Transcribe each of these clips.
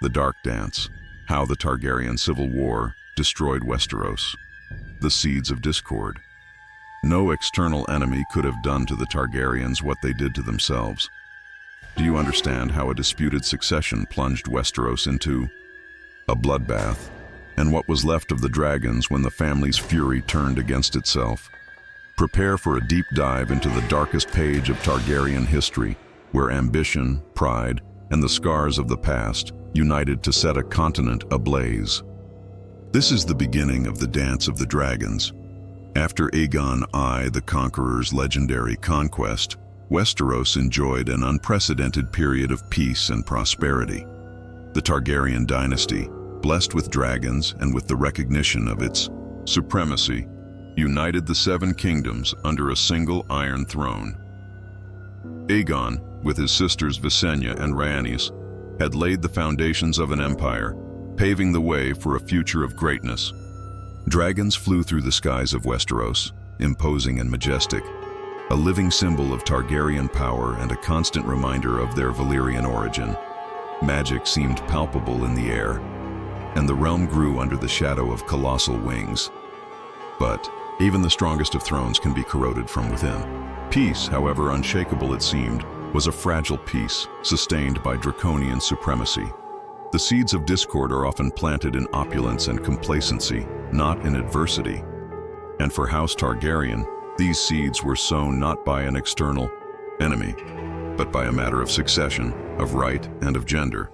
The Dark Dance, how the Targaryen Civil War destroyed Westeros. The seeds of discord. No external enemy could have done to the Targaryens what they did to themselves. Do you understand how a disputed succession plunged Westeros into a bloodbath, and what was left of the dragons when the family's fury turned against itself? Prepare for a deep dive into the darkest page of Targaryen history, where ambition, pride, and the scars of the past united to set a continent ablaze. This is the beginning of the Dance of the Dragons. After Aegon I the Conqueror's legendary conquest, Westeros enjoyed an unprecedented period of peace and prosperity. The Targaryen dynasty, blessed with dragons and with the recognition of its supremacy, united the Seven Kingdoms under a single Iron Throne. Aegon, with his sisters Visenya and Rhaenys, had laid the foundations of an empire, paving the way for a future of greatness. Dragons flew through the skies of Westeros, imposing and majestic, a living symbol of Targaryen power and a constant reminder of their Valyrian origin. Magic seemed palpable in the air, and the realm grew under the shadow of colossal wings. But even the strongest of thrones can be corroded from within. Peace, however unshakable it seemed, was a fragile peace, sustained by draconian supremacy. The seeds of discord are often planted in opulence and complacency, not in adversity. And for House Targaryen, these seeds were sown not by an external enemy, but by a matter of succession, of right and of gender.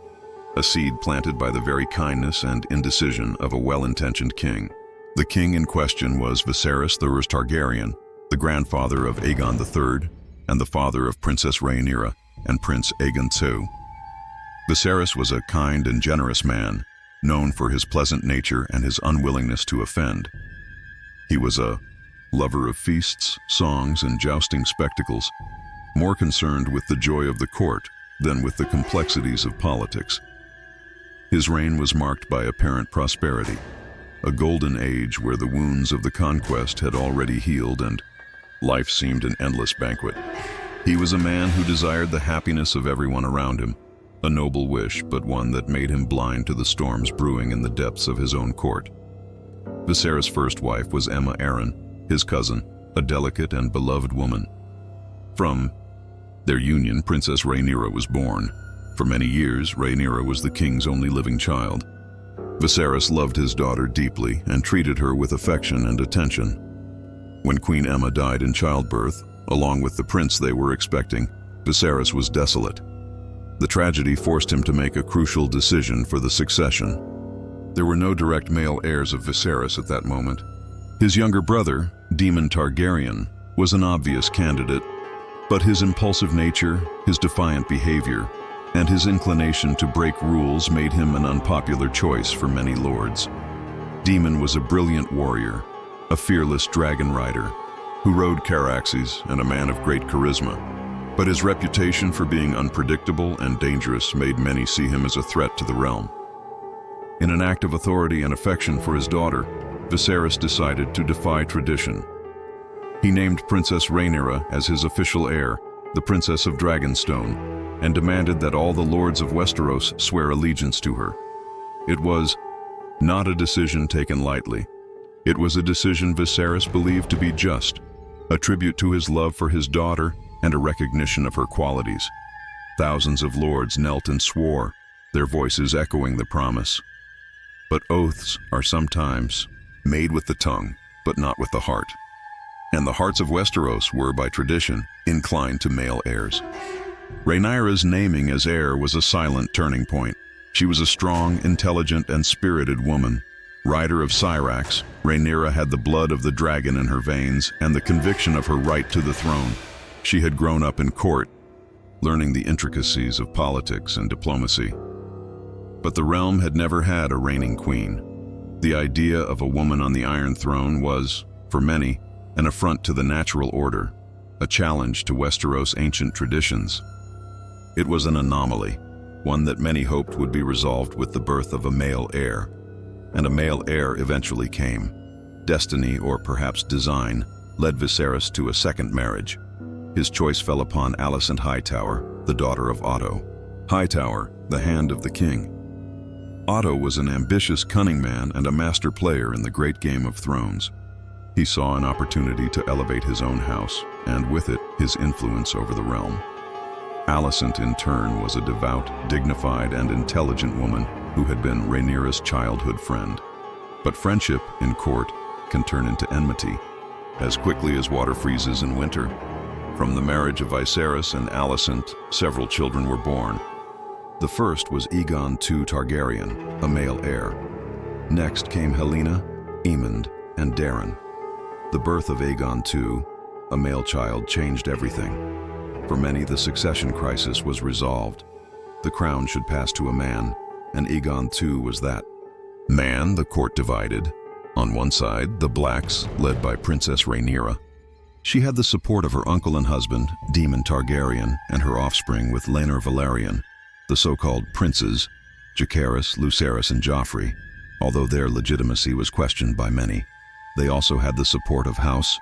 A seed planted by the very kindness and indecision of a well-intentioned king. The king in question was Viserys the Targaryen, the grandfather of Aegon III, and the father of Princess Rhaenyra and Prince Aegon II. Viserys was a kind and generous man, known for his pleasant nature and his unwillingness to offend. He was a lover of feasts, songs, and jousting spectacles, more concerned with the joy of the court than with the complexities of politics. His reign was marked by apparent prosperity, a golden age where the wounds of the conquest had already healed and life seemed an endless banquet. He was a man who desired the happiness of everyone around him, a noble wish, but one that made him blind to the storms brewing in the depths of his own court. Viserys' first wife was Aemma Arryn, his cousin, a delicate and beloved woman. From their union, Princess Rhaenyra was born. For many years, Rhaenyra was the king's only living child. Viserys loved his daughter deeply and treated her with affection and attention. When Queen Aemma died in childbirth, along with the prince they were expecting, Viserys was desolate. The tragedy forced him to make a crucial decision for the succession. There were no direct male heirs of Viserys at that moment. His younger brother, Daemon Targaryen, was an obvious candidate, but his impulsive nature, his defiant behavior, and his inclination to break rules made him an unpopular choice for many lords. Daemon was a brilliant warrior, a fearless dragon rider, who rode Caraxes and a man of great charisma. But his reputation for being unpredictable and dangerous made many see him as a threat to the realm. In an act of authority and affection for his daughter, Viserys decided to defy tradition. He named Princess Rhaenyra as his official heir, the Princess of Dragonstone, and demanded that all the lords of Westeros swear allegiance to her. It was not a decision taken lightly. It was a decision Viserys believed to be just, a tribute to his love for his daughter and a recognition of her qualities. Thousands of lords knelt and swore, their voices echoing the promise. But oaths are sometimes made with the tongue, but not with the heart. And the hearts of Westeros were, by tradition, inclined to male heirs. Rhaenyra's naming as heir was a silent turning point. She was a strong, intelligent, and spirited woman. Rider of Syrax, Rhaenyra had the blood of the dragon in her veins and the conviction of her right to the throne. She had grown up in court, learning the intricacies of politics and diplomacy. But the realm had never had a reigning queen. The idea of a woman on the Iron Throne was, for many, an affront to the natural order, a challenge to Westeros' ancient traditions. It was an anomaly, one that many hoped would be resolved with the birth of a male heir. And a male heir eventually came. Destiny, or perhaps design, led Viserys to a second marriage. His choice fell upon Alicent Hightower, the daughter of Otto. Hightower, the hand of the king. Otto was an ambitious, cunning man and a master player in the great Game of Thrones. He saw an opportunity to elevate his own house, and with it, his influence over the realm. Alicent, in turn, was a devout, dignified, and intelligent woman who had been Rhaenyra's childhood friend. But friendship, in court, can turn into enmity, as quickly as water freezes in winter. From the marriage of Viserys and Alicent, several children were born. The first was Aegon II Targaryen, a male heir. Next came Helaena, Aemond, and Daeron. The birth of Aegon II, a male child, changed everything. For many, the succession crisis was resolved. The crown should pass to a man, and Aegon II was that. Man, the court divided. On one side, the Blacks, led by Princess Rhaenyra. She had the support of her uncle and husband, Daemon Targaryen, and her offspring with Rhaenyra Velaryon. The so-called princes, Jacaerys, Lucerys, and Joffrey, although their legitimacy was questioned by many. They also had the support of House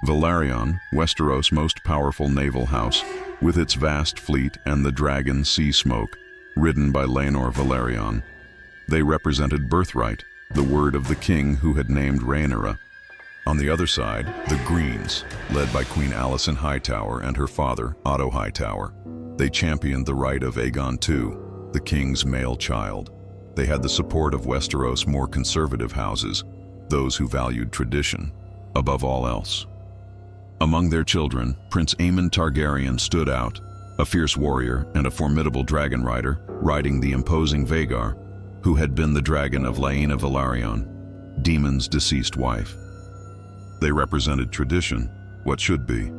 Velaryon, Westeros' most powerful naval house, with its vast fleet and the dragon sea smoke, ridden by Rhaenyra Velaryon. They represented birthright, the word of the king who had named Rhaenyra. On the other side, the Greens, led by Queen Alicent Hightower and her father, Otto Hightower. They championed the right of Aegon II, the king's male child. They had the support of Westeros' more conservative houses, those who valued tradition above all else. Among their children, Prince Aemond Targaryen stood out, a fierce warrior and a formidable dragon rider, riding the imposing Vhagar, who had been the dragon of Rhaenyra Velaryon, Daemon's deceased wife. They represented tradition, what should be.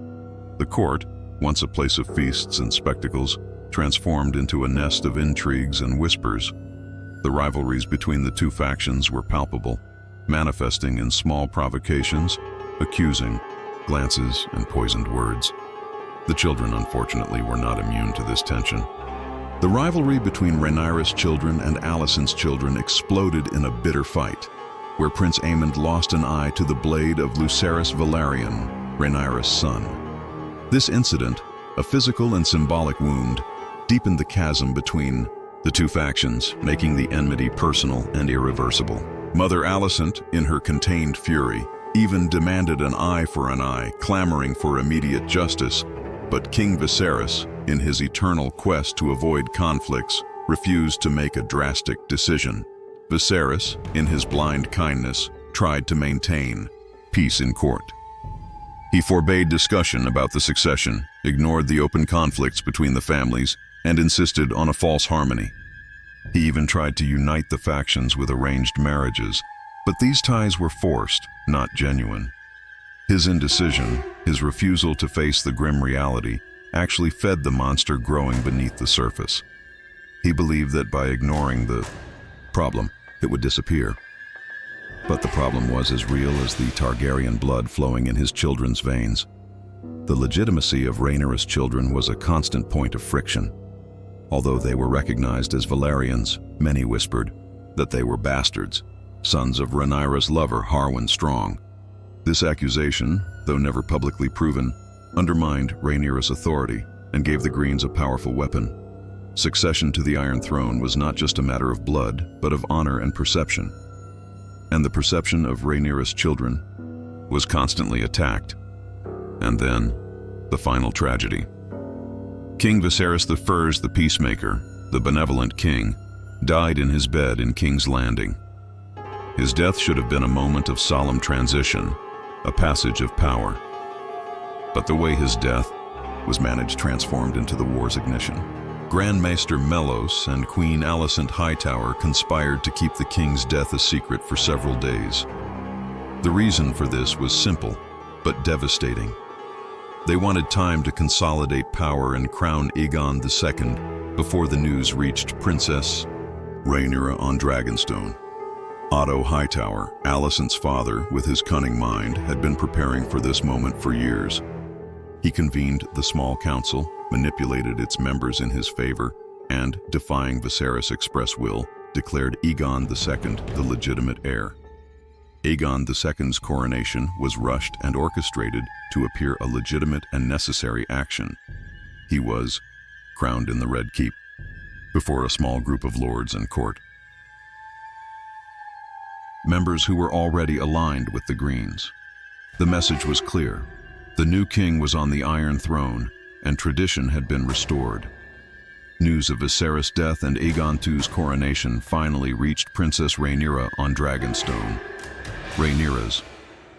The court, once a place of feasts and spectacles, transformed into a nest of intrigues and whispers. The rivalries between the two factions were palpable, manifesting in small provocations, accusing, glances, and poisoned words. The children, unfortunately, were not immune to this tension. The rivalry between Rhaenyra's children and Alicent's children exploded in a bitter fight, where Prince Aemond lost an eye to the blade of Lucerys Velaryon, Rhaenyra's son. This incident, a physical and symbolic wound, deepened the chasm between the two factions, making the enmity personal and irreversible. Mother Alicent, in her contained fury, even demanded an eye for an eye, clamoring for immediate justice. But King Viserys, in his eternal quest to avoid conflicts, refused to make a drastic decision. Viserys, in his blind kindness, tried to maintain peace in court. He forbade discussion about the succession, ignored the open conflicts between the families, and insisted on a false harmony. He even tried to unite the factions with arranged marriages, but these ties were forced, not genuine. His indecision, his refusal to face the grim reality, actually fed the monster growing beneath the surface. He believed that by ignoring the problem, it would disappear. But the problem was as real as the Targaryen blood flowing in his children's veins. The legitimacy of Rhaenyra's children was a constant point of friction. Although they were recognized as Velaryons, many whispered that they were bastards, sons of Rhaenyra's lover Harwin Strong. This accusation, though never publicly proven, undermined Rhaenyra's authority and gave the Greens a powerful weapon. Succession to the Iron Throne was not just a matter of blood, but of honor and perception. And the perception of Rhaenyra's children was constantly attacked. And then, the final tragedy. King Viserys I, the peacemaker, the benevolent king, died in his bed in King's Landing. His death should have been a moment of solemn transition, a passage of power. But the way his death was managed transformed into the war's ignition. Grand Maester Mellos and Queen Alicent Hightower conspired to keep the king's death a secret for several days. The reason for this was simple, but devastating. They wanted time to consolidate power and crown Aegon II before the news reached Princess Rhaenyra on Dragonstone. Otto Hightower, Alicent's father, with his cunning mind, had been preparing for this moment for years. He convened the small council, manipulated its members in his favor, and, defying Viserys' express will, declared Aegon II the legitimate heir. Aegon II's coronation was rushed and orchestrated to appear a legitimate and necessary action. He was crowned in the Red Keep, before a small group of lords and court. members who were already aligned with the Greens. The message was clear. The new king was on the Iron Throne, and tradition had been restored. News of Viserys' death and Aegon II's coronation finally reached Princess Rhaenyra on Dragonstone. Rhaenyra's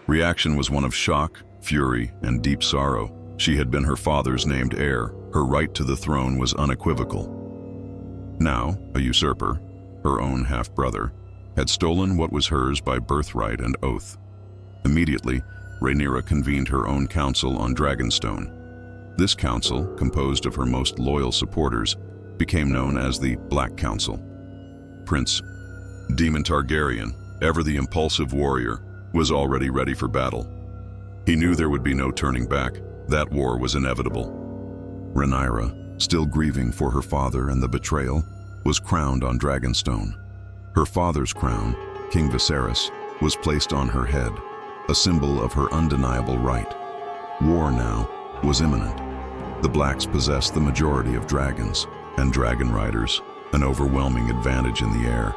reaction was one of shock, fury, and deep sorrow. She had been her father's named heir. Her right to the throne was unequivocal. Now, a usurper, her own half-brother, had stolen what was hers by birthright and oath. Immediately, Rhaenyra convened her own council on Dragonstone. This council, composed of her most loyal supporters, became known as the Black Council. Prince Daemon Targaryen, ever the impulsive warrior, was already ready for battle. He knew there would be no turning back. That war was inevitable. Rhaenyra, still grieving for her father and the betrayal, was crowned on Dragonstone. Her father's crown, King Viserys, was placed on her head, a symbol of her undeniable right. War now was imminent. The Blacks possessed the majority of dragons and dragon riders, an overwhelming advantage in the air.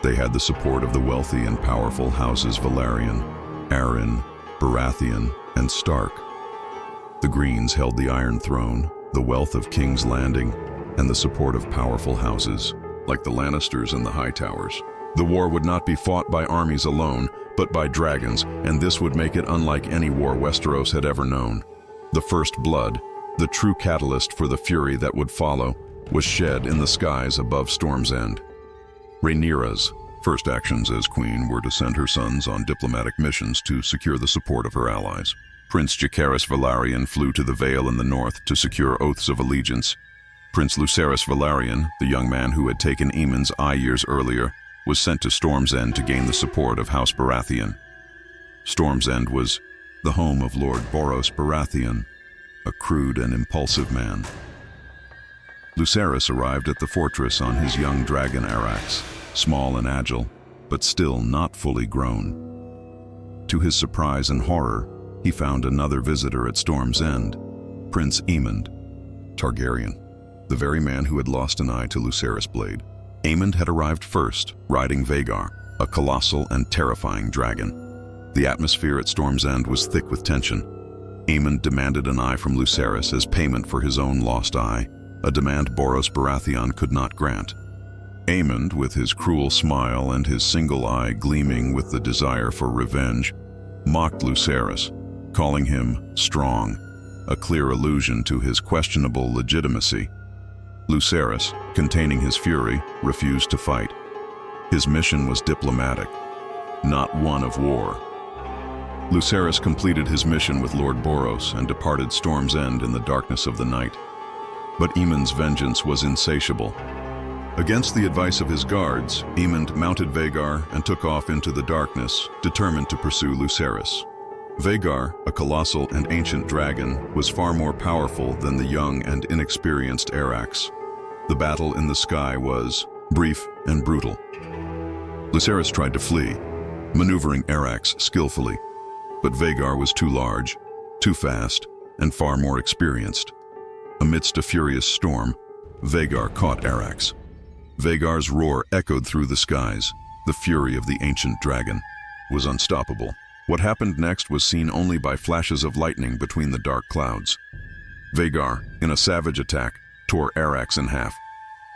They had the support of the wealthy and powerful houses Velaryon, Arryn, Baratheon, and Stark. The Greens held the Iron Throne, the wealth of King's Landing, and the support of powerful houses, like the Lannisters and the Hightowers. The war would not be fought by armies alone, but by dragons, and this would make it unlike any war Westeros had ever known. The first blood, the true catalyst for the fury that would follow, was shed in the skies above Storm's End. Rhaenyra's first actions as queen were to send her sons on diplomatic missions to secure the support of her allies. Prince Jacaerys Velaryon flew to the Vale in the north to secure oaths of allegiance. Prince Lucerys Velaryon, the young man who had taken Aemon's eye years earlier, was sent to Storm's End to gain the support of House Baratheon. Storm's End was the home of Lord Boros Baratheon, a crude and impulsive man. Lucerys arrived at the fortress on his young dragon Arax, small and agile, but still not fully grown. To his surprise and horror, he found another visitor at Storm's End, Prince Aemond Targaryen, the very man who had lost an eye to Lucerys' blade. Aemond had arrived first, riding Vhagar, a colossal and terrifying dragon. The atmosphere at Storm's End was thick with tension. Aemond demanded an eye from Lucerys as payment for his own lost eye, a demand Boros Baratheon could not grant. Aemond, with his cruel smile and his single eye gleaming with the desire for revenge, mocked Lucerys, calling him strong, a clear allusion to his questionable legitimacy. Lucerys, containing his fury, refused to fight. His mission was diplomatic, not one of war. Lucerys completed his mission with Lord Boros and departed Storm's End in the darkness of the night. But Aemond's vengeance was insatiable. Against the advice of his guards, Aemond mounted Vhagar and took off into the darkness, determined to pursue Lucerys. Vhagar, a colossal and ancient dragon, was far more powerful than the young and inexperienced Arax. The battle in the sky was brief and brutal. Lucerys tried to flee, maneuvering Arax skillfully, but Vhagar was too large, too fast, and far more experienced. Amidst a furious storm, Vhagar caught Arax. Vhagar's roar echoed through the skies. The fury of the ancient dragon was unstoppable. What happened next was seen only by flashes of lightning between the dark clouds. Vhagar, in a savage attack, tore Arax in half.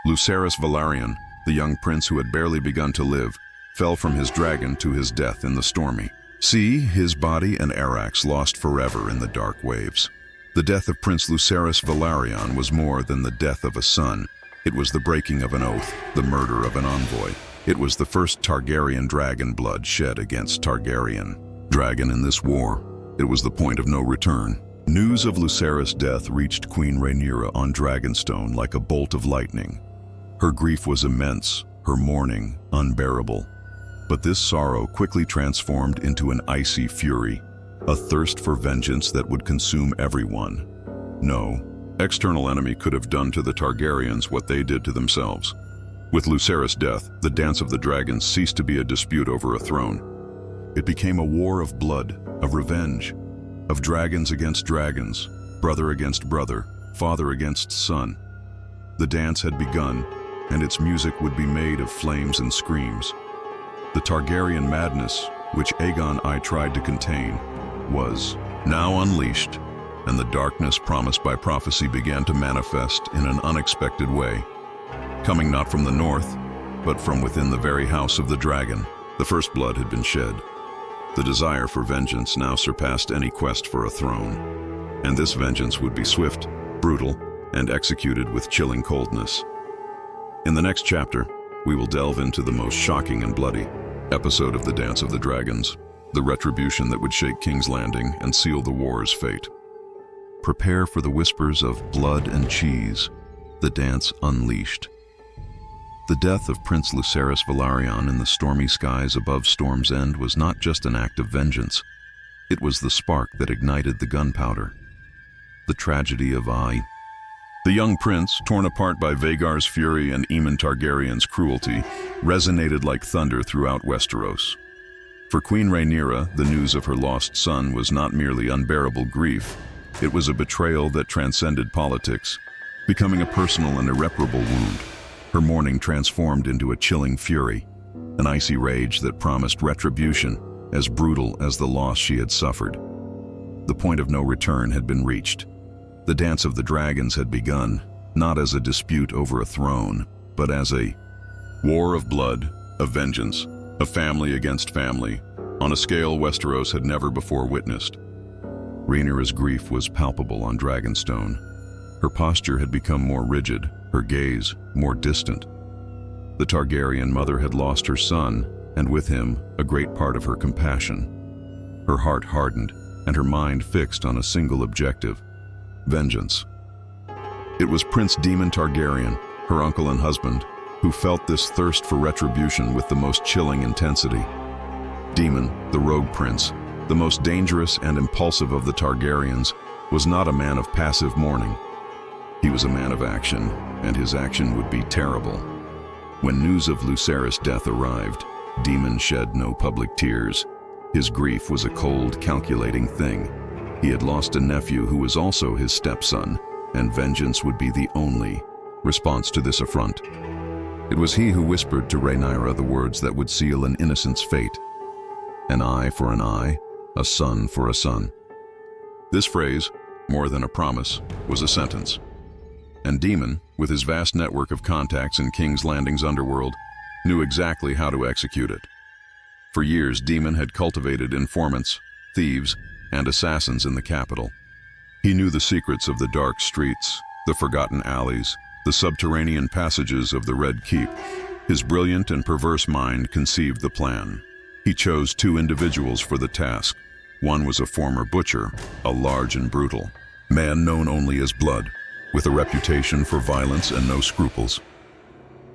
Lucerys Velaryon, the young prince who had barely begun to live, fell from his dragon to his death in the stormy sea, his body and Arax lost forever in the dark waves. The death of Prince Lucerys Velaryon was more than the death of a son. It was the breaking of an oath, the murder of an envoy. It was the first Targaryen dragon blood shed against Targaryen dragon in this war. It was the point of no return. News of Lucerys' death reached Queen Rhaenyra on Dragonstone like a bolt of lightning. Her grief was immense, her mourning unbearable. But this sorrow quickly transformed into an icy fury, a thirst for vengeance that would consume everyone. No external enemy could have done to the Targaryens what they did to themselves. With Lucerys' death, the dance of the dragons ceased to be a dispute over a throne. It became a war of blood, of revenge, of dragons against dragons, brother against brother, father against son. The dance had begun, and its music would be made of flames and screams. The Targaryen madness, which Aegon I tried to contain, was now unleashed, and the darkness promised by prophecy began to manifest in an unexpected way. Coming not from the north, but from within the very house of the dragon, the first blood had been shed. The desire for vengeance now surpassed any quest for a throne, and this vengeance would be swift, brutal, and executed with chilling coldness. In the next chapter, we will delve into the most shocking and bloody episode of the Dance of the Dragons, the retribution that would shake King's Landing and seal the war's fate. Prepare for the whispers of blood and cheese, the dance unleashed. The death of Prince Lucerys Velaryon in the stormy skies above Storm's End was not just an act of vengeance. It was the spark that ignited the gunpowder. The tragedy of the young prince, torn apart by Vhagar's fury and Aemon Targaryen's cruelty, resonated like thunder throughout Westeros. For Queen Rhaenyra, the news of her lost son was not merely unbearable grief. It was a betrayal that transcended politics, becoming a personal and irreparable wound. Her mourning transformed into a chilling fury, an icy rage that promised retribution as brutal as the loss she had suffered. The point of no return had been reached. The Dance of the Dragons had begun, not as a dispute over a throne, but as a war of blood, of vengeance, of family against family, on a scale Westeros had never before witnessed. Rhaenyra's grief was palpable on Dragonstone. Her posture had become more rigid, her gaze more distant. The Targaryen mother had lost her son, and with him, a great part of her compassion. Her heart hardened, and her mind fixed on a single objective: vengeance. It was Prince Daemon Targaryen, her uncle and husband, who felt this thirst for retribution with the most chilling intensity. Daemon, the rogue prince, the most dangerous and impulsive of the Targaryens, was not a man of passive mourning. He was a man of action, and his action would be terrible. When news of Lucerys' death arrived, Daemon shed no public tears. His grief was a cold, calculating thing. He had lost a nephew who was also his stepson, and vengeance would be the only response to this affront. It was he who whispered to Rhaenyra the words that would seal an innocent's fate: an eye for an eye, a son for a son. This phrase, more than a promise, was a sentence. And Daemon, with his vast network of contacts in King's Landing's underworld, knew exactly how to execute it. For years, Daemon had cultivated informants, thieves, and assassins in the capital. He knew the secrets of the dark streets, the forgotten alleys, the subterranean passages of the Red Keep. His brilliant and perverse mind conceived the plan. He chose two individuals for the task. One was a former butcher, a large and brutal man known only as Blood, with a reputation for violence and no scruples.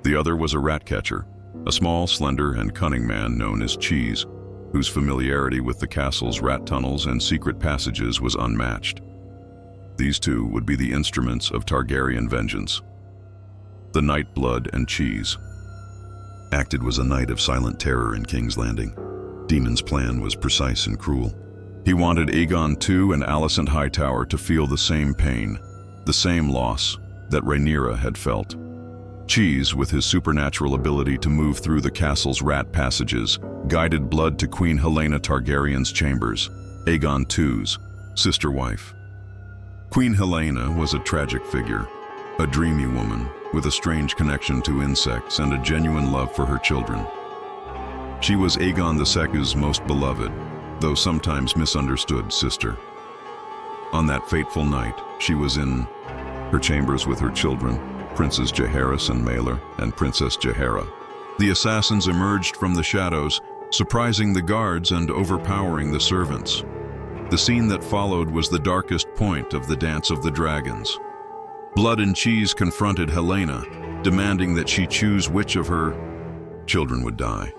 The other was a rat catcher, a small, slender, and cunning man known as Cheese, whose familiarity with the castle's rat tunnels and secret passages was unmatched. These two would be the instruments of Targaryen vengeance. The night Blood and Cheese acted was a night of silent terror in King's Landing. Daemon's plan was precise and cruel. He wanted Aegon II and Alicent Hightower to feel the same pain, the same loss that Rhaenyra had felt. Cheese, with his supernatural ability to move through the castle's rat passages, guided Blood to Queen Helaena Targaryen's chambers, Aegon II's sister wife. Queen Helaena was a tragic figure, a dreamy woman with a strange connection to insects and a genuine love for her children. She was Aegon II's most beloved, though sometimes misunderstood, sister. On that fateful night, she was in her chambers with her children, Princes Jaehaerys and Maelor, and Princess Jaehaera. The assassins emerged from the shadows, surprising the guards and overpowering the servants. The scene that followed was the darkest point of the Dance of the Dragons. Blood and Cheese confronted Helaena, demanding that she choose which of her children would die.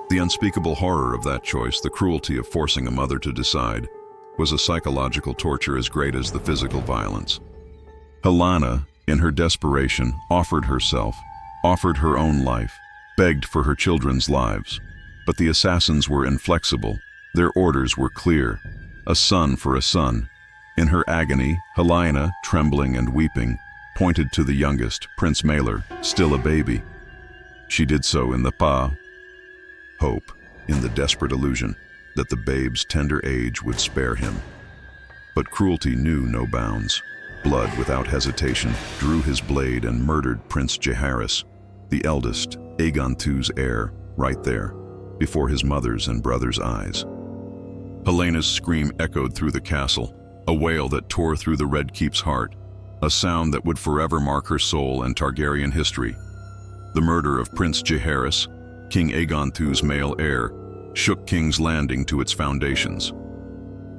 The unspeakable horror of that choice, the cruelty of forcing a mother to decide, was a psychological torture as great as the physical violence. Helaena, in her desperation, offered herself, offered her own life, begged for her children's lives. But the assassins were inflexible. Their orders were clear: a son for a son. In her agony, Helaena, trembling and weeping, pointed to the youngest, Prince Maelor, still a baby. She did so in the hope in the desperate illusion that the babe's tender age would spare him. But cruelty knew no bounds. Blood, without hesitation, drew his blade and murdered Prince Jaehaerys, the eldest, Aegon II's heir, right there, before his mother's and brother's eyes. Helena's scream echoed through the castle, a wail that tore through the Red Keep's heart, a sound that would forever mark her soul and Targaryen history. The murder of Prince Jaehaerys, King Aegon II's male heir, shook King's Landing to its foundations.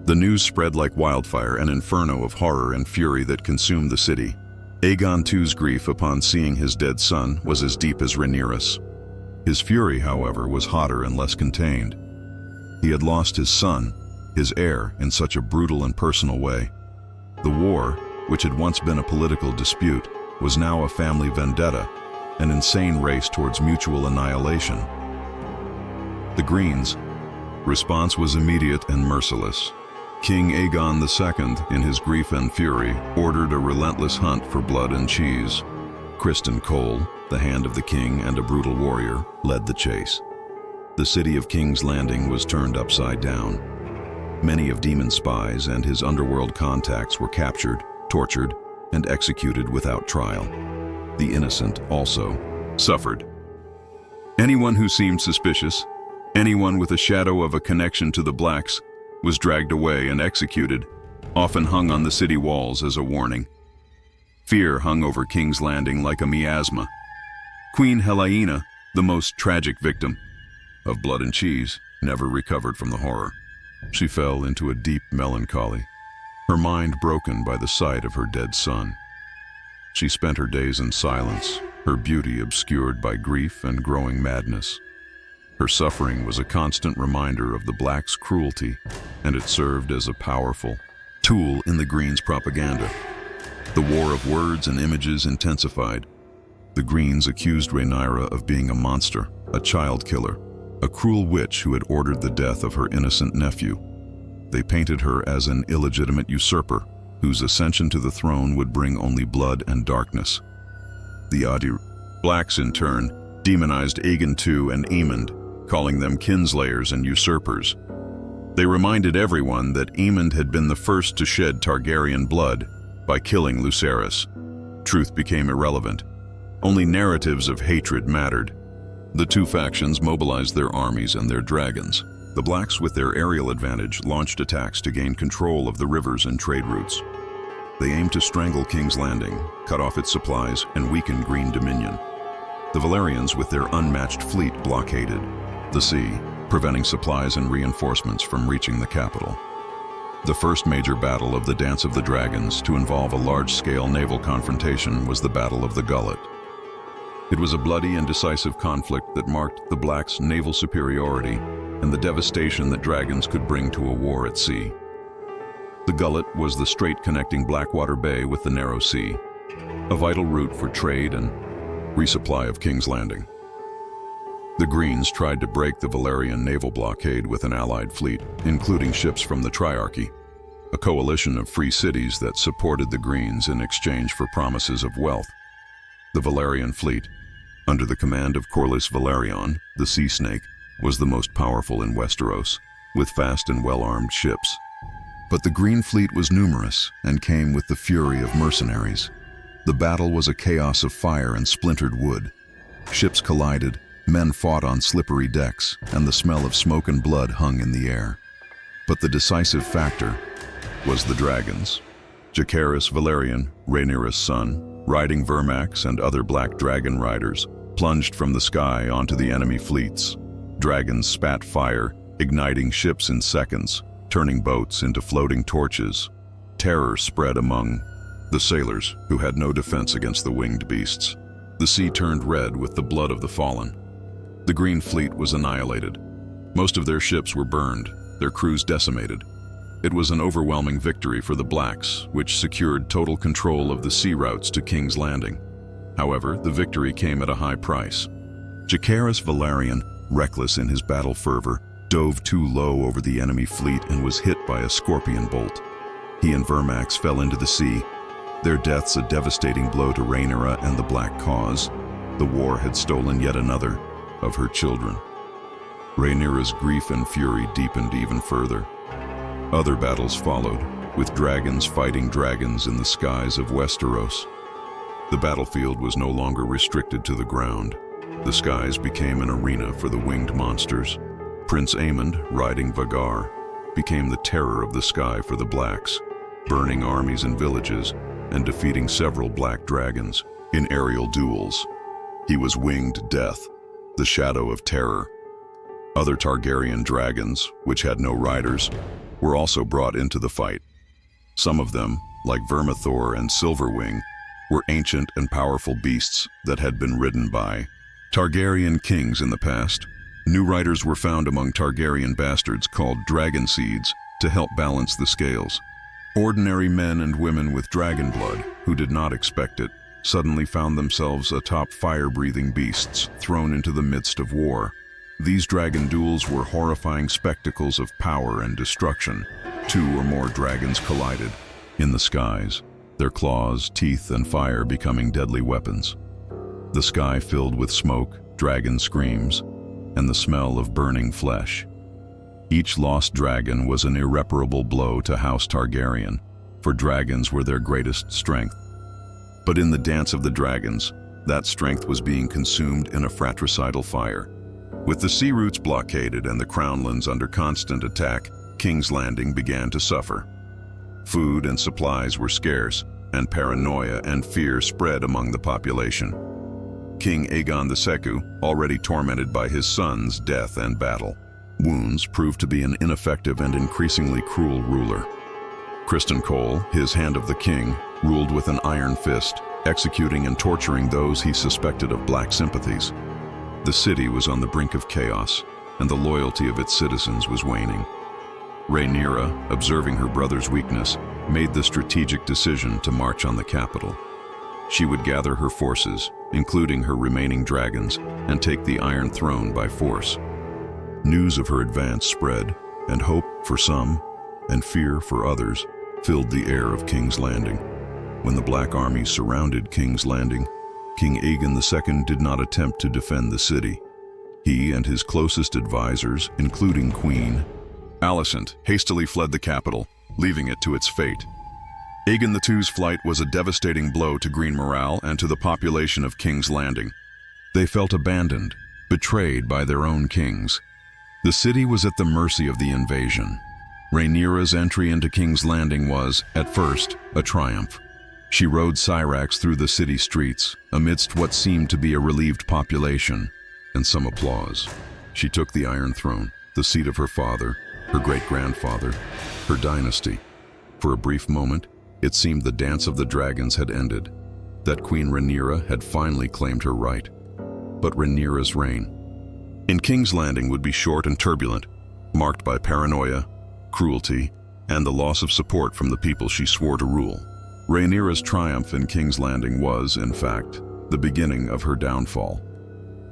The news spread like wildfire, an inferno of horror and fury that consumed the city. Aegon II's grief upon seeing his dead son was as deep as Rhaenyra's. His fury, however, was hotter and less contained. He had lost his son, his heir, in such a brutal and personal way. The war, which had once been a political dispute, was now a family vendetta, an insane race towards mutual annihilation. The Greens' response was immediate and merciless. King Aegon II, in his grief and fury, ordered a relentless hunt for blood and cheese. Criston Cole, the Hand of the King and a brutal warrior, led the chase. The city of King's Landing was turned upside down. Many of Daemon's spies and his underworld contacts were captured, tortured, and executed without trial. The innocent also suffered. Anyone who seemed suspicious, anyone with a shadow of a connection to the Blacks, was dragged away and executed, often hung on the city walls as a warning. Fear hung over King's Landing like a miasma. Queen Helaena, the most tragic victim of Blood and Cheese, never recovered from the horror. She fell into a deep melancholy, her mind broken by the sight of her dead son. She spent her days in silence, her beauty obscured by grief and growing madness. Her suffering was a constant reminder of the Blacks' cruelty, and it served as a powerful tool in the Greens' propaganda. The war of words and images intensified. The Greens accused Rhaenyra of being a monster, a child killer, a cruel witch who had ordered the death of her innocent nephew. They painted her as an illegitimate usurper, whose ascension to the throne would bring only blood and darkness. The Blacks, in turn, demonized Aegon II and Aemond, calling them kinslayers and usurpers. They reminded everyone that Aemond had been the first to shed Targaryen blood by killing Lucerys. Truth became irrelevant. Only narratives of hatred mattered. The two factions mobilized their armies and their dragons. The Blacks, with their aerial advantage, launched attacks to gain control of the rivers and trade routes. They aimed to strangle King's Landing, cut off its supplies, and weaken Green Dominion. The Valyrians, with their unmatched fleet, blockaded the sea, preventing supplies and reinforcements from reaching the capital. The first major battle of the Dance of the Dragons to involve a large-scale naval confrontation was the Battle of the Gullet. It was a bloody and decisive conflict that marked the Blacks' naval superiority and the devastation that dragons could bring to a war at sea. The Gullet was the strait connecting Blackwater Bay with the Narrow Sea, a vital route for trade and resupply of King's Landing. The Greens tried to break the Valyrian naval blockade with an allied fleet, including ships from the Triarchy, a coalition of free cities that supported the Greens in exchange for promises of wealth. The Valyrian fleet, under the command of Corlys Velaryon, the Sea Snake, was the most powerful in Westeros, with fast and well-armed ships. But the Green Fleet was numerous and came with the fury of mercenaries. The battle was a chaos of fire and splintered wood. Ships collided, men fought on slippery decks, and the smell of smoke and blood hung in the air. But the decisive factor was the dragons. Jacaerys Velaryon, Rhaenyra's son, riding Vermax and other black dragon riders, plunged from the sky onto the enemy fleets. Dragons spat fire, igniting ships in seconds, turning boats into floating torches. Terror spread among the sailors, who had no defense against the winged beasts. The sea turned red with the blood of the fallen. The Green Fleet was annihilated. Most of their ships were burned, their crews decimated. It was an overwhelming victory for the Blacks, which secured total control of the sea routes to King's Landing. However, the victory came at a high price. Jacaerys Velaryon, reckless in his battle fervor, dove too low over the enemy fleet and was hit by a scorpion bolt. He and Vermax fell into the sea, their deaths a devastating blow to Rhaenyra and the Black Cause. The war had stolen yet another of her children. Rhaenyra's grief and fury deepened even further. Other battles followed, with dragons fighting dragons in the skies of Westeros. The battlefield was no longer restricted to the ground. The skies became an arena for the winged monsters. Prince Aemond, riding Vhagar, became the terror of the sky for the Blacks, burning armies and villages and defeating several black dragons in aerial duels. He was winged death, the shadow of terror. Other Targaryen dragons, which had no riders, were also brought into the fight. Some of them, like Vermithor and Silverwing, were ancient and powerful beasts that had been ridden by Targaryen kings in the past. New riders were found among Targaryen bastards called dragon seeds to help balance the scales. Ordinary men and women with dragon blood, who did not expect it, suddenly found themselves atop fire-breathing beasts thrown into the midst of war. These dragon duels were horrifying spectacles of power and destruction. Two or more dragons collided in the skies, their claws, teeth, and fire becoming deadly weapons. The sky filled with smoke, dragon screams, and the smell of burning flesh. Each lost dragon was an irreparable blow to House Targaryen, for dragons were their greatest strength. But in the dance of the dragons, that strength was being consumed in a fratricidal fire. With the sea routes blockaded and the crownlands under constant attack, King's Landing began to suffer. Food and supplies were scarce, and paranoia and fear spread among the population. King Aegon II, already tormented by his son's death and battle wounds, proved to be an ineffective and increasingly cruel ruler. Criston Cole, his Hand of the King, ruled with an iron fist, executing and torturing those he suspected of black sympathies. The city was on the brink of chaos, and the loyalty of its citizens was waning. Rhaenyra, observing her brother's weakness, made the strategic decision to march on the capital. She would gather her forces, including her remaining dragons, and take the Iron Throne by force. News of her advance spread, and hope for some, and fear for others, filled the air of King's Landing. When the Black Army surrounded King's Landing, King Aegon II did not attempt to defend the city. He and his closest advisors, including Queen Alicent, hastily fled the capital, leaving it to its fate. Aegon II's flight was a devastating blow to green morale and to the population of King's Landing. They felt abandoned, betrayed by their own kings. The city was at the mercy of the invasion. Rhaenyra's entry into King's Landing was, at first, a triumph. She rode Syrax through the city streets, amidst what seemed to be a relieved population, and some applause. She took the Iron Throne, the seat of her father, her great-grandfather, her dynasty. For a brief moment, it seemed the dance of the dragons had ended, that Queen Rhaenyra had finally claimed her right. But Rhaenyra's reign in King's Landing would be short and turbulent, marked by paranoia, cruelty, and the loss of support from the people she swore to rule. Rhaenyra's triumph in King's Landing was, in fact, the beginning of her downfall.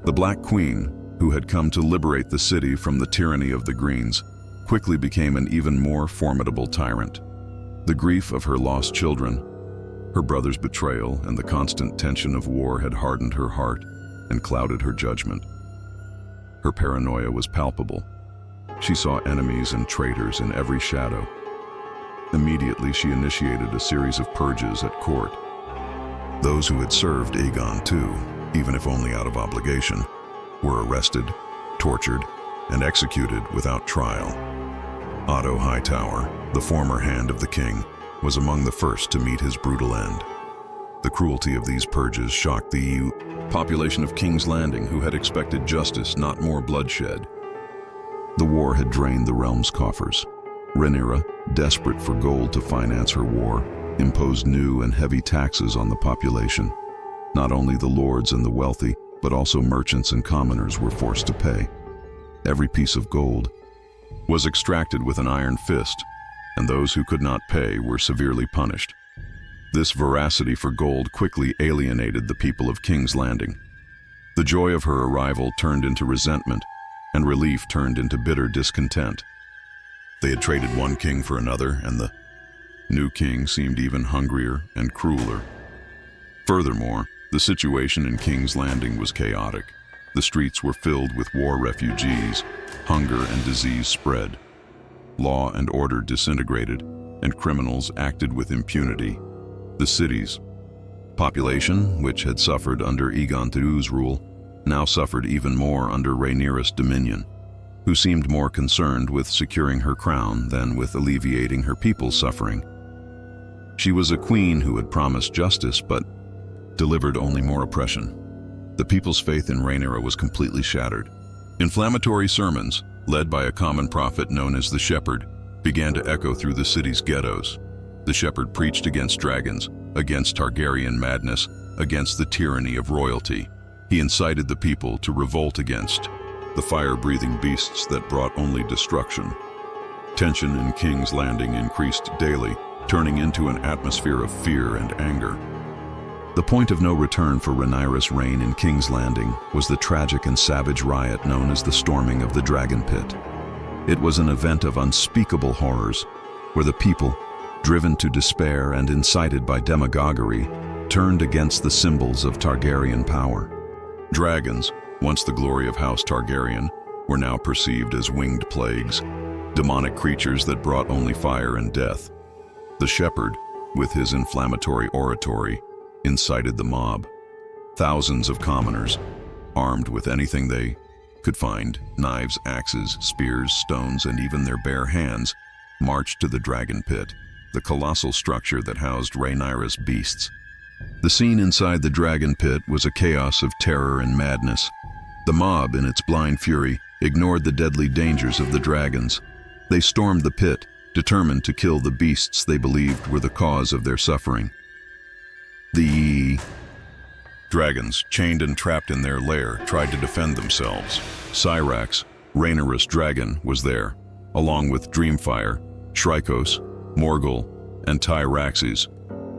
The Black Queen, who had come to liberate the city from the tyranny of the Greens, quickly became an even more formidable tyrant. The grief of her lost children, her brother's betrayal, and the constant tension of war had hardened her heart and clouded her judgment. Her paranoia was palpable. She saw enemies and traitors in every shadow. Immediately, she initiated a series of purges at court. Those who had served Aegon II, even if only out of obligation, were arrested, tortured, and executed without trial. Otto Hightower, the former Hand of the King, was among the first to meet his brutal end. The cruelty of these purges shocked the population of King's Landing, who had expected justice, not more bloodshed. The war had drained the realm's coffers. Rhaenyra, desperate for gold to finance her war, imposed new and heavy taxes on the population. Not only the lords and the wealthy, but also merchants and commoners were forced to pay. Every piece of gold was extracted with an iron fist, and those who could not pay were severely punished. This voracity for gold quickly alienated the people of King's Landing. The joy of her arrival turned into resentment, and relief turned into bitter discontent. They had traded one king for another, and the new king seemed even hungrier and crueler. Furthermore, the situation in King's Landing was chaotic. The streets were filled with war refugees. Hunger and disease spread. Law and order disintegrated, and criminals acted with impunity. The city's population, which had suffered under Aegon III's rule, now suffered even more under Rhaenyra's dominion, who seemed more concerned with securing her crown than with alleviating her people's suffering. She was a queen who had promised justice but delivered only more oppression. The people's faith in Rhaenyra was completely shattered. Inflammatory sermons, led by a common prophet known as the Shepherd, began to echo through the city's ghettos. The Shepherd preached against dragons, against Targaryen madness, against the tyranny of royalty. He incited the people to revolt against the fire-breathing beasts that brought only destruction. Tension in King's Landing increased daily, turning into an atmosphere of fear and anger. The point of no return for Rhaenyra's reign in King's Landing was the tragic and savage riot known as the storming of the Dragon Pit. It was an event of unspeakable horrors, where the people, driven to despair and incited by demagoguery, turned against the symbols of Targaryen power. Dragons, once the glory of House Targaryen, were now perceived as winged plagues, demonic creatures that brought only fire and death. The Shepherd, with his inflammatory oratory, incited the mob. Thousands of commoners, armed with anything they could find, knives, axes, spears, stones, and even their bare hands, marched to the Dragon Pit, the colossal structure that housed Rhaenyra's beasts. The scene inside the Dragon Pit was a chaos of terror and madness. The mob, in its blind fury, ignored the deadly dangers of the dragons. They stormed the pit, determined to kill the beasts they believed were the cause of their suffering. The dragons, chained and trapped in their lair, tried to defend themselves. Syrax, Rhaenyra's dragon, was there, along with Dreamfire, Shrykos, Morgul, and Tyraxes.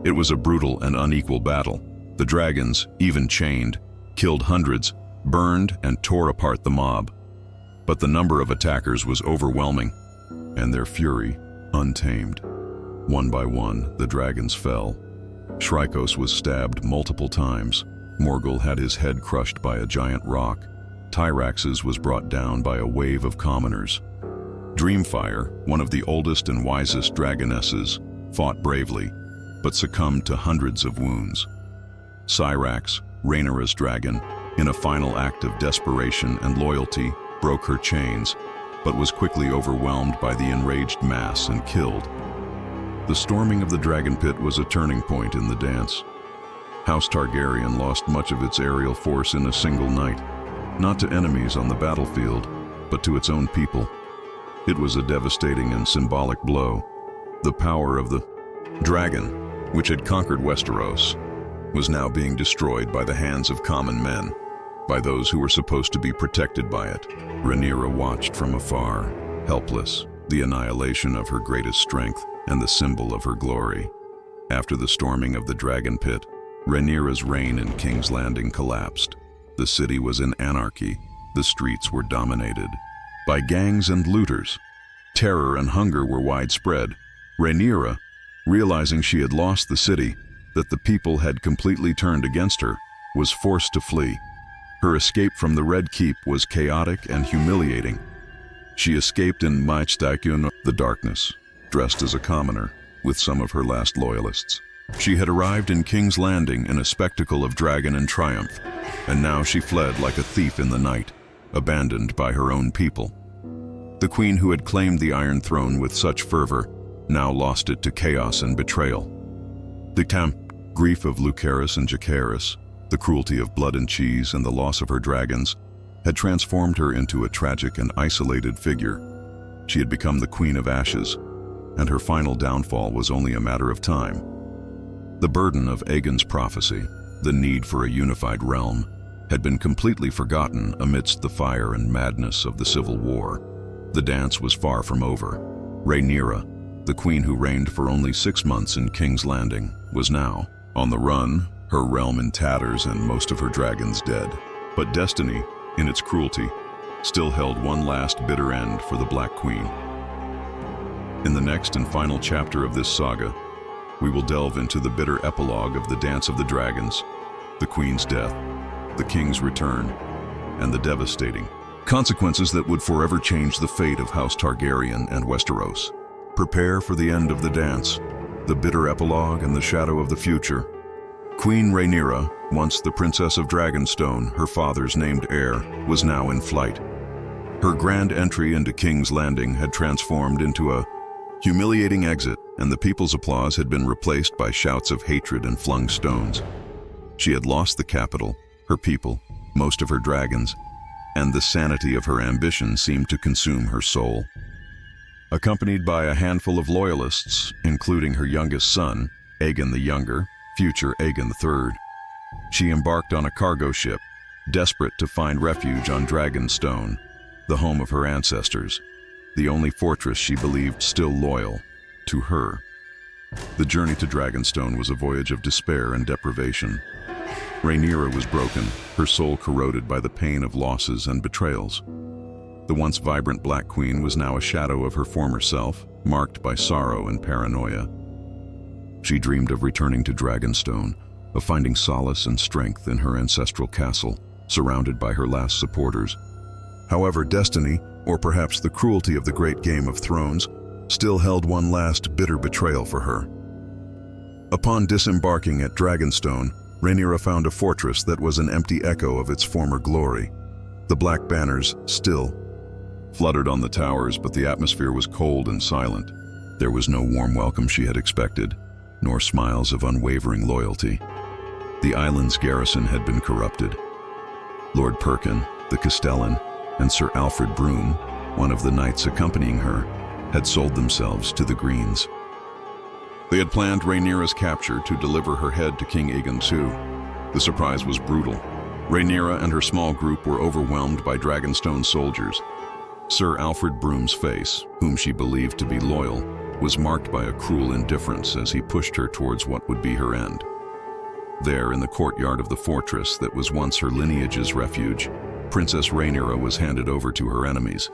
It was a brutal and unequal battle. The dragons, even chained, killed hundreds, burned and tore apart the mob. But the number of attackers was overwhelming, and their fury untamed. One by one, the dragons fell. Shrykos was stabbed multiple times. Morgul had his head crushed by a giant rock. Tyraxes was brought down by a wave of commoners. Dreamfire, one of the oldest and wisest dragonesses, fought bravely, but succumbed to hundreds of wounds. Syrax, Rhaenyra's dragon, in a final act of desperation and loyalty, broke her chains, but was quickly overwhelmed by the enraged mass and killed. The storming of the Dragon Pit was a turning point in the dance. House Targaryen lost much of its aerial force in a single night, not to enemies on the battlefield, but to its own people. It was a devastating and symbolic blow. The power of the dragon, which had conquered Westeros, was now being destroyed by the hands of common men, by those who were supposed to be protected by it. Rhaenyra watched from afar, helpless, the annihilation of her greatest strength and the symbol of her glory. After the storming of the Dragon Pit, Rhaenyra's reign in King's Landing collapsed. The city was in anarchy. The streets were dominated by gangs and looters. Terror and hunger were widespread. Rhaenyra, realizing she had lost the city, that the people had completely turned against her, was forced to flee. Her escape from the Red Keep was chaotic and humiliating. She escaped in Maechtacion, the darkness, dressed as a commoner, with some of her last loyalists. She had arrived in King's Landing in a spectacle of dragon and triumph, and now she fled like a thief in the night, abandoned by her own people. The queen who had claimed the Iron Throne with such fervor now lost it to chaos and betrayal. The grief of Lucerys and Jacaerys, the cruelty of Blood and Cheese, and the loss of her dragons had transformed her into a tragic and isolated figure. She had become the Queen of Ashes, and her final downfall was only a matter of time. The burden of Aegon's prophecy, the need for a unified realm, had been completely forgotten amidst the fire and madness of the Civil War. The dance was far from over. Rhaenyra, the queen who reigned for only 6 months in King's Landing, was now on the run, her realm in tatters and most of her dragons dead. But destiny, in its cruelty, still held one last bitter end for the Black Queen. In the next and final chapter of this saga, we will delve into the bitter epilogue of the Dance of the Dragons, the Queen's death, the King's return, and the devastating consequences that would forever change the fate of House Targaryen and Westeros. Prepare for the end of the dance, the bitter epilogue and the shadow of the future. Queen Rhaenyra, once the Princess of Dragonstone, her father's named heir, was now in flight. Her grand entry into King's Landing had transformed into a humiliating exit, and the people's applause had been replaced by shouts of hatred and flung stones. She had lost the capital, her people, most of her dragons, and the sanity of her ambition seemed to consume her soul. Accompanied by a handful of loyalists, including her youngest son, Aegon the Younger, future Aegon III, she embarked on a cargo ship, desperate to find refuge on Dragonstone, the home of her ancestors, the only fortress she believed still loyal to her. The journey to Dragonstone was a voyage of despair and deprivation. Rhaenyra was broken, her soul corroded by the pain of losses and betrayals. The once vibrant Black Queen was now a shadow of her former self, marked by sorrow and paranoia. She dreamed of returning to Dragonstone, of finding solace and strength in her ancestral castle, surrounded by her last supporters. However, destiny, or perhaps the cruelty of the great Game of Thrones, still held one last bitter betrayal for her. Upon disembarking at Dragonstone, Rhaenyra found a fortress that was an empty echo of its former glory. The black banners still fluttered on the towers, but the atmosphere was cold and silent. There was no warm welcome she had expected, nor smiles of unwavering loyalty. The island's garrison had been corrupted. Lord Perkin, the Castellan, and Sir Alfred Broom, one of the knights accompanying her, had sold themselves to the Greens. They had planned Rhaenyra's capture to deliver her head to King Aegon II. The surprise was brutal. Rhaenyra and her small group were overwhelmed by Dragonstone soldiers. Sir Alfred Broom's face, whom she believed to be loyal, was marked by a cruel indifference as he pushed her towards what would be her end. There, in the courtyard of the fortress that was once her lineage's refuge, Princess Rhaenyra was handed over to her enemies.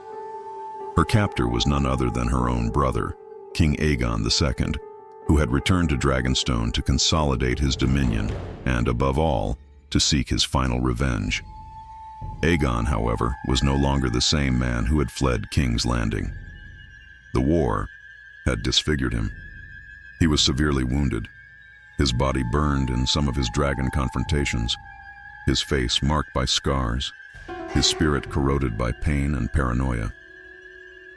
Her captor was none other than her own brother, King Aegon II, who had returned to Dragonstone to consolidate his dominion and, above all, to seek his final revenge. Aegon, however, was no longer the same man who had fled King's Landing. The war had disfigured him. He was severely wounded, his body burned in some of his dragon confrontations, his face marked by scars, his spirit corroded by pain and paranoia.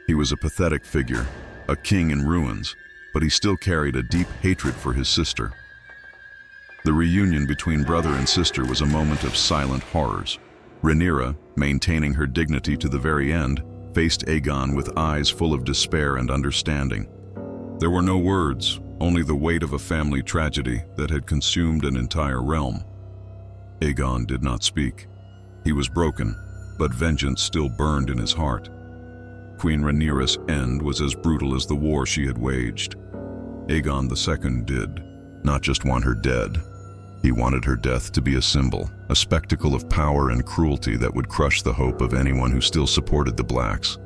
He was a pathetic figure, a king in ruins, but he still carried a deep hatred for his sister. The reunion between brother and sister was a moment of silent horrors. Rhaenyra, maintaining her dignity to the very end, faced Aegon with eyes full of despair and understanding. There were no words, only the weight of a family tragedy that had consumed an entire realm. Aegon did not speak. He was broken, but vengeance still burned in his heart. Queen Rhaenyra's end was as brutal as the war she had waged. Aegon II did not just want her dead. He wanted her death to be a symbol, a spectacle of power and cruelty that would crush the hope of anyone who still supported the Blacks.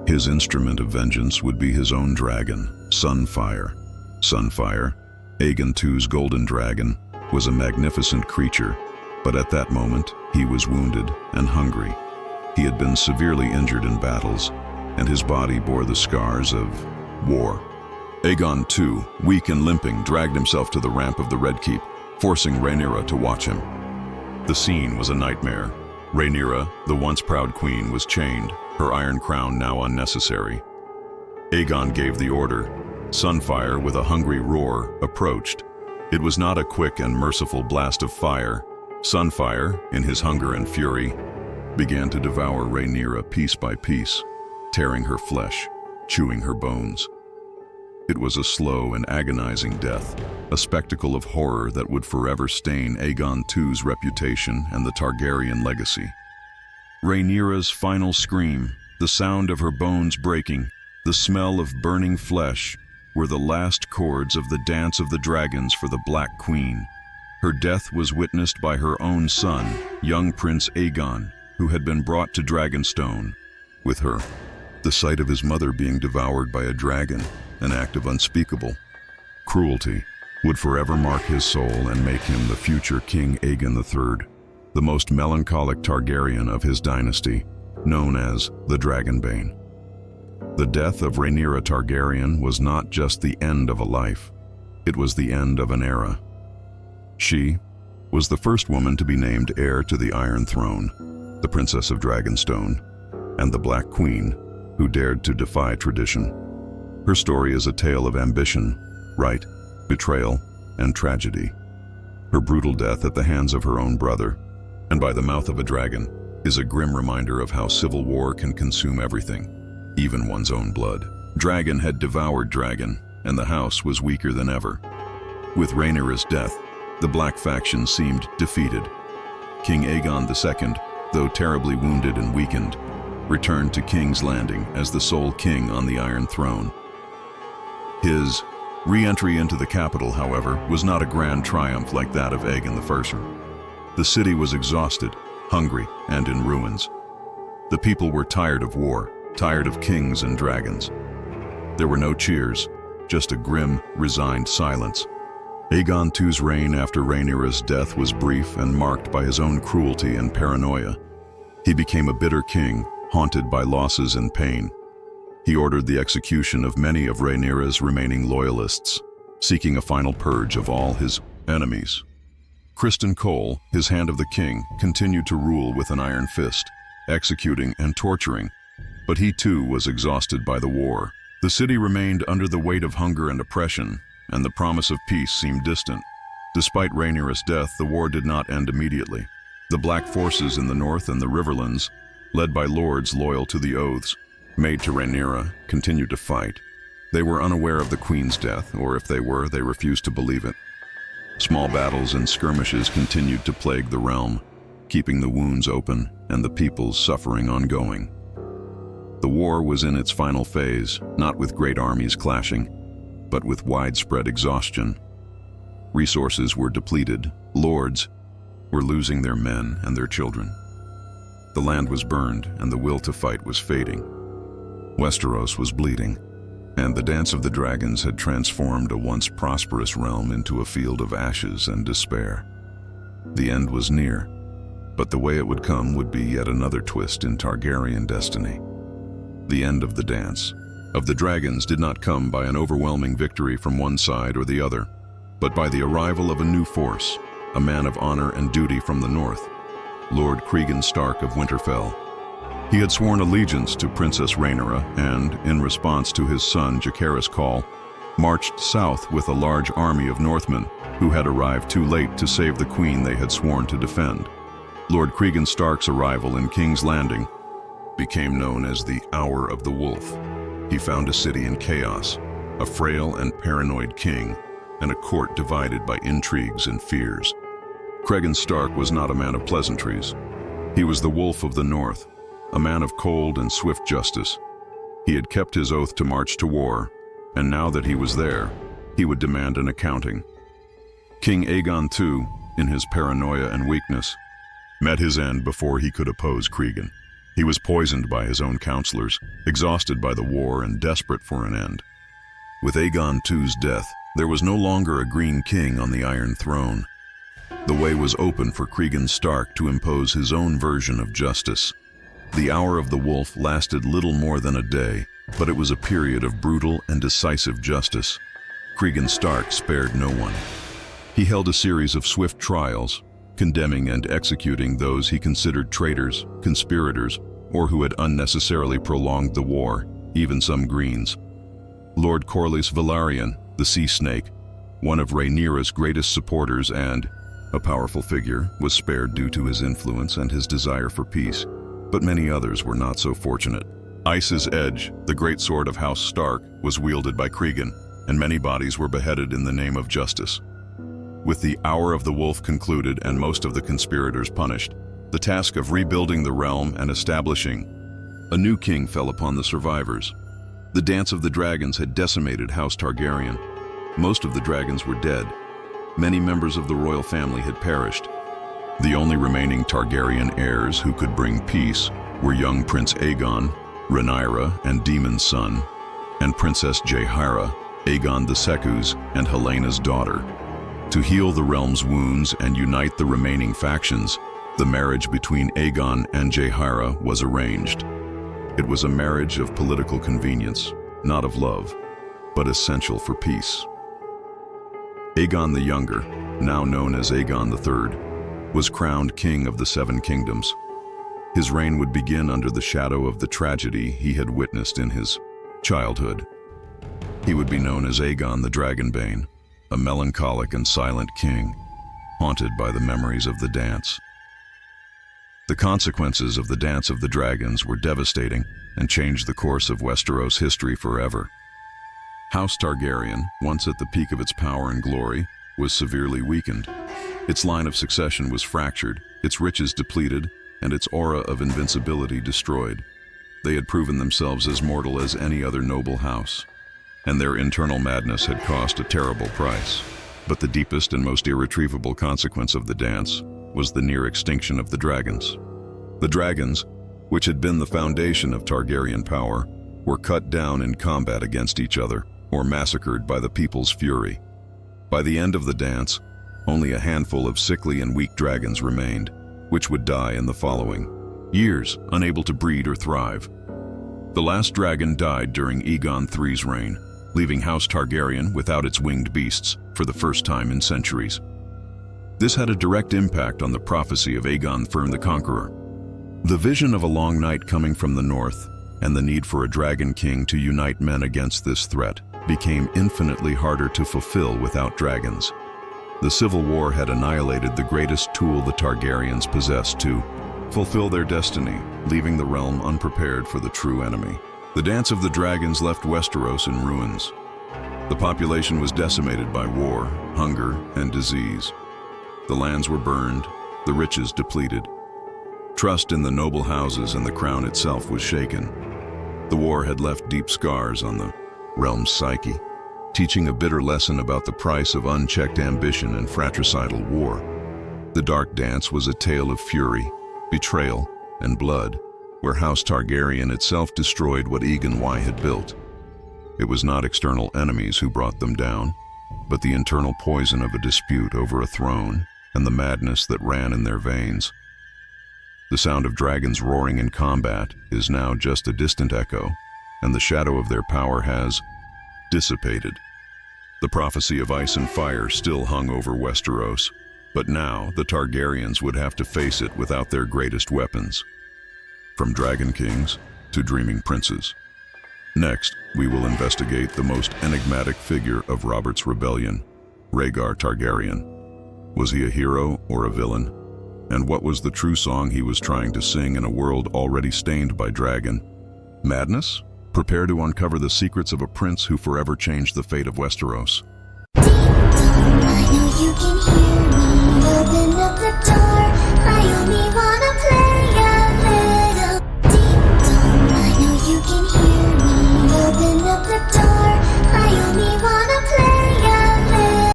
His instrument of vengeance would be his own dragon, Sunfire. Sunfire, Aegon II's golden dragon, was a magnificent creature, but at that moment he was wounded and hungry. He had been severely injured in battles, and his body bore the scars of war. Aegon II, weak and limping, dragged himself to the ramp of the Red Keep, forcing Rhaenyra to watch him. The scene was a nightmare. Rhaenyra, the once proud queen, was chained, her iron crown now unnecessary. Aegon gave the order. Sunfire, with a hungry roar, approached. It was not a quick and merciful blast of fire. Sunfire, in his hunger and fury, began to devour Rhaenyra piece by piece, tearing her flesh, chewing her bones. It was a slow and agonizing death, a spectacle of horror that would forever stain Aegon II's reputation and the Targaryen legacy. Rhaenyra's final scream, the sound of her bones breaking, the smell of burning flesh, were the last chords of the Dance of the Dragons for the Black Queen. Her death was witnessed by her own son, young Prince Aegon, who had been brought to Dragonstone with her. The sight of his mother being devoured by a dragon, an act of unspeakable cruelty, would forever mark his soul and make him the future King Aegon III. the most melancholic Targaryen of his dynasty, known as the Dragonbane. The death of Rhaenyra Targaryen was not just the end of a life, it was the end of an era. She was the first woman to be named heir to the Iron Throne, the Princess of Dragonstone, and the Black Queen, who dared to defy tradition. Her story is a tale of ambition, right, betrayal, and tragedy. Her brutal death at the hands of her own brother, and by the mouth of a dragon, is a grim reminder of how civil war can consume everything, even one's own blood. Dragon had devoured dragon, and the house was weaker than ever. With Rhaenyra's death, the Black faction seemed defeated. King Aegon II, though terribly wounded and weakened, returned to King's Landing as the sole king on the Iron Throne. His re-entry into the capital, however, was not a grand triumph like that of Aegon I. The city was exhausted, hungry, and in ruins. The people were tired of war, tired of kings and dragons. There were no cheers, just a grim, resigned silence. Aegon II's reign after Rhaenyra's death was brief and marked by his own cruelty and paranoia. He became a bitter king, haunted by losses and pain. He ordered the execution of many of Rhaenyra's remaining loyalists, seeking a final purge of all his enemies. Criston Cole, his Hand of the King, continued to rule with an iron fist, executing and torturing, but he too was exhausted by the war. The city remained under the weight of hunger and oppression, and the promise of peace seemed distant. Despite Rhaenyra's death, the war did not end immediately. The Black forces in the north and the Riverlands, led by lords loyal to the oaths made to Rhaenyra, continued to fight. They were unaware of the Queen's death, or if they were, they refused to believe it. Small battles and skirmishes continued to plague the realm, keeping the wounds open and the people's suffering ongoing. The war was in its final phase, not with great armies clashing, but with widespread exhaustion. Resources were depleted, lords were losing their men and their children. The land was burned and the will to fight was fading. Westeros was bleeding, and the Dance of the Dragons had transformed a once prosperous realm into a field of ashes and despair. The end was near, but the way it would come would be yet another twist in Targaryen destiny. The end of the Dance of the Dragons did not come by an overwhelming victory from one side or the other, but by the arrival of a new force, a man of honor and duty from the north, Lord Cregan Stark of Winterfell. He had sworn allegiance to Princess Rhaenyra and, in response to his son Jacaerys' call, marched south with a large army of Northmen who had arrived too late to save the queen they had sworn to defend. Lord Cregan Stark's arrival in King's Landing became known as the Hour of the Wolf. He found a city in chaos, a frail and paranoid king, and a court divided by intrigues and fears. Cregan Stark was not a man of pleasantries. He was the Wolf of the North, a man of cold and swift justice. He had kept his oath to march to war, and now that he was there, he would demand an accounting. King Aegon II, in his paranoia and weakness, met his end before he could oppose Cregan. He was poisoned by his own counselors, exhausted by the war and desperate for an end. With Aegon II's death, there was no longer a green king on the Iron Throne. The way was open for Cregan Stark to impose his own version of justice. The Hour of the Wolf lasted little more than a day, but it was a period of brutal and decisive justice. Cregan Stark spared no one. He held a series of swift trials, condemning and executing those he considered traitors, conspirators, or who had unnecessarily prolonged the war, even some Greens. Lord Corlys Velaryon, the Sea Snake, one of Rhaenyra's greatest supporters and a powerful figure, was spared due to his influence and his desire for peace, but many others were not so fortunate. Ice's Edge, the great sword of House Stark, was wielded by Cregan, and many bodies were beheaded in the name of justice. With the Hour of the Wolf concluded and most of the conspirators punished, the task of rebuilding the realm and establishing a new king fell upon the survivors. The Dance of the Dragons had decimated House Targaryen. Most of the dragons were dead. Many members of the royal family had perished. The only remaining Targaryen heirs who could bring peace were young Prince Aegon, Rhaenyra and Daemon's son, and Princess Rhaenyra, Aegon II's and Helena's daughter. To heal the realm's wounds and unite the remaining factions, The marriage between Aegon and Rhaenyra was arranged. It was a marriage of political convenience, not of love, but essential for peace. Aegon the Younger, now known as Aegon III, was crowned king of the Seven Kingdoms. His reign would begin under the shadow of the tragedy he had witnessed in his childhood. He would be known as Aegon the Dragonbane, a melancholic and silent king, haunted by the memories of the dance. The consequences of the Dance of the Dragons were devastating and changed the course of Westeros history forever. House Targaryen, once at the peak of its power and glory, was severely weakened. Its line of succession was fractured, its riches depleted, and its aura of invincibility destroyed. They had proven themselves as mortal as any other noble house, and their internal madness had cost a terrible price. But the deepest and most irretrievable consequence of the dance was the near extinction of the dragons. The dragons, which had been the foundation of Targaryen power, were cut down in combat against each other, or massacred by the people's fury. By the end of the dance, only a handful of sickly and weak dragons remained, which would die in the following years, unable to breed or thrive. The last dragon died during Aegon III's reign, leaving House Targaryen without its winged beasts for the first time in centuries. This had a direct impact on the prophecy of Aegon the Conqueror. The vision of a long night coming from the north and the need for a dragon king to unite men against this threat became infinitely harder to fulfill without dragons. The Civil War had annihilated the greatest tool the Targaryens possessed to fulfill their destiny, leaving the realm unprepared for the true enemy. The Dance of the Dragons left Westeros in ruins. The population was decimated by war, hunger, and disease. The lands were burned, the riches depleted. Trust in the noble houses and the crown itself was shaken. The war had left deep scars on the realm's psyche, teaching a bitter lesson about the price of unchecked ambition and fratricidal war. The Dark Dance was a tale of fury, betrayal, and blood, where House Targaryen itself destroyed what Aegon had built. It was not external enemies who brought them down, but the internal poison of a dispute over a throne and the madness that ran in their veins. The sound of dragons roaring in combat is now just a distant echo, and the shadow of their power has dissipated. The prophecy of ice and fire still hung over Westeros, but now the Targaryens would have to face it without their greatest weapons. From dragon kings to dreaming princes. Next, we will investigate the most enigmatic figure of Robert's rebellion, Rhaegar Targaryen. Was he a hero or a villain? And what was the true song he was trying to sing in a world already stained by dragon? Madness? Prepare to uncover the secrets of a prince who forever changed the fate of Westeros.